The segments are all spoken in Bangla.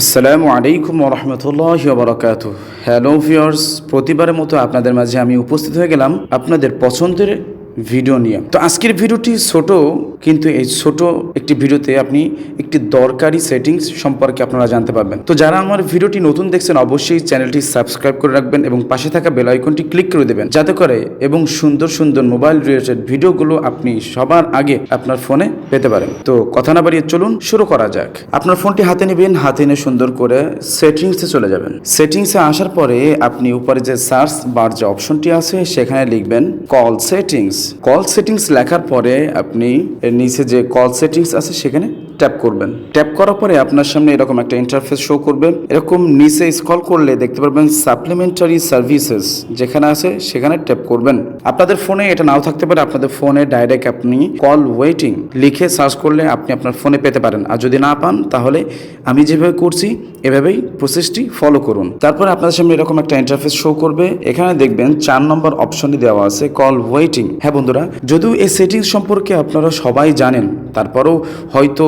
আসসালামু আলাইকুম ওয়া রাহমাতুল্লাহি ওয়া বারাকাতুহু। হ্যালো ভিউয়ার্স, প্রতিবারের মতো আপনাদের মাঝে আমি উপস্থিত হয়ে গেলাম আপনাদের পছন্দের ভিডিও নিয়ে। তো আজকের ভিডিওটি ছোট, কিন্তু এই ছোট একটি ভিডিওতে আপনি একটি দরকারি সেটিংস সম্পর্কে আপনারা জানতে পারবেন। তো যারা আমার ভিডিওটি নতুন দেখছেন অবশ্যই চ্যানেলটি সাবস্ক্রাইব করে রাখবেন এবং পাশে থাকা বেল আইকনটি ক্লিক করে দেবেন, যাতে করে এবং সুন্দর সুন্দর মোবাইল রিলেটেড ভিডিওগুলো আপনি সবার আগে আপনার ফোনে পেতে পারেন। তো কথা না বাড়িয়ে চলুন শুরু করা যাক। আপনার ফোনটি হাতে নেবেন, হাতে নিয়ে সুন্দর করে সেটিংসে চলে যাবেন। সেটিংসে আসার পরে আপনি উপরে যে সার্চ বার যে অপশনটি আছে সেখানে লিখবেন কল সেটিংস। কল সেটিংস লেখার পরে আপনি এর নিচে যে কল সেটিংস আছে সেখানে ট্যাপ করবেন। ট্যাপ করার পরে আপনার সামনে এরকম একটা ইন্টারফেস শো করবে। এরকম নিচে স্ক্রল করলে দেখতে পারবেন সাপ্লিমেন্টারি সার্ভিসেস যেখানে আছে সেখানে ট্যাপ করবেন। আপনাদের ফোনে এটা নাও থাকতে পারে, আপনাদের ফোনে ডাইরেক্ট আপনি কল ওয়েটিং লিখে সার্চ করলে আপনি আপনার ফোনে পেতে পারেন। আর যদি না পান তাহলে আমি যেভাবে করছি এভাবেই প্রসেসটি ফলো করুন। তারপরে আপনাদের সামনে এরকম একটা ইন্টারফেস শো করবে। এখানে দেখবেন 4 নম্বর অপশনটি দেওয়া আছে কল ওয়েটিং। হ্যাঁ বন্ধুরা, যদিও এই সেটিংস সম্পর্কে আপনারা সবাই জানেন, তারপরেও হয়তো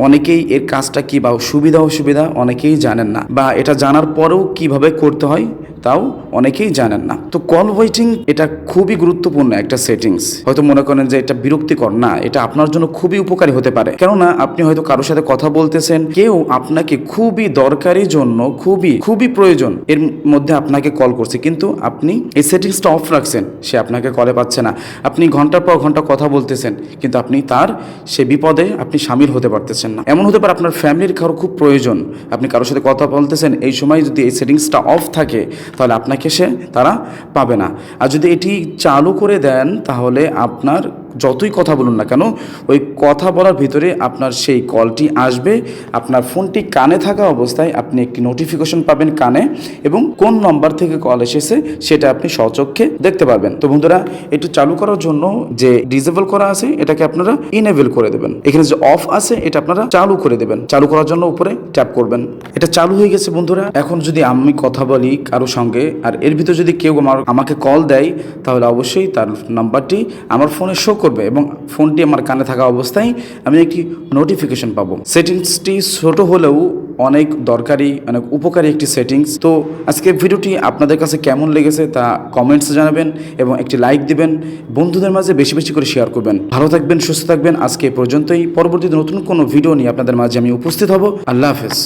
অনেকেই এর কাজটা কি বা সুবিধা অসুবিধা অনেকেই জানেন না, বা এটা জানার পরেও কিভাবে করতে হয় তাও অনেকেই জানেন না। তো কল ওয়েটিং এটা খুবই গুরুত্বপূর্ণ একটা সেটিংস। হয়তো মনে করেন যে এটা বিরক্তিকর, না, এটা আপনার জন্য খুবই উপকারী হতে পারে। কেননা আপনি হয়তো কারোর সাথে কথা বলতেছেন, কেউ আপনাকে খুবই দরকারি জন্য খুবই প্রয়োজন এর মধ্যে আপনাকে কল করছে, কিন্তু আপনি এই সেটিংসটা অফ রাখছেন, সে আপনাকে কলে পাচ্ছে না। আপনি ঘন্টার পর ঘন্টা কথা বলতেছেন, কিন্তু আপনি তার সে বিপদে আপনি সামিল হতে পারতেছেন না। এমন হতে পারে আপনার ফ্যামিলির কারো খুব প্রয়োজন, আপনি কারোর সাথে কথা বলতেছেন, এই সময় যদি এই সেটিংসটা অফ থাকে তাহলে আপনাকে তারা পাবে না। আর যদি এটি চালু করে দেন তাহলে আপনার যতই কথা বলুন না কেন, ওই কথা বলার ভিতরে আপনার সেই কলটি আসবে। আপনার ফোনটি কানে থাকা অবস্থায় আপনি একটি নোটিফিকেশন পাবেন কানে, এবং কোন নম্বর থেকে কল এসেছে সেটা আপনি স্বচক্ষে দেখতে পাবেন। তো বন্ধুরা, এটি চালু করার জন্য যে ডিসেবল করা আছে এটাকে আপনারা ইনেবল করে দেবেন। এখানে যে অফ আছে এটা আপনারা চালু করে দেবেন। চালু করার জন্য উপরে ট্যাপ করবেন। এটা চালু হয়ে গেছে বন্ধুরা। এখন যদি আমি কথা বলি কারো সঙ্গে আর এর ভিতরে যদি কেউ আমাকে কল দেয়, তাহলে অবশ্যই তার নাম্বারটি আমার ফোনে শো করবে এবং ফোনটি আমার কানে থাকা অবস্থায় আমি একটি নোটিফিকেশন পাবো। সেটিংসটি ছোট হলেও অনেক দরকারি, অনেক উপকারী একটি সেটিংস। তো আজকে ভিডিওটি আপনাদের কাছে কেমন লেগেছে তা কমেন্টসে জানাবেন এবং একটি লাইক দিবেন। বন্ধুদের মাঝে বেশি বেশি করে শেয়ার করবেন। ভালো থাকবেন, সুস্থ থাকবেন। আজকে পর্যন্তই। পরবর্তীতে নতুন কোনো ভিডিও নিয়ে আপনাদের মাঝে আমি উপস্থিত হব। আল্লাহ হাফেজ।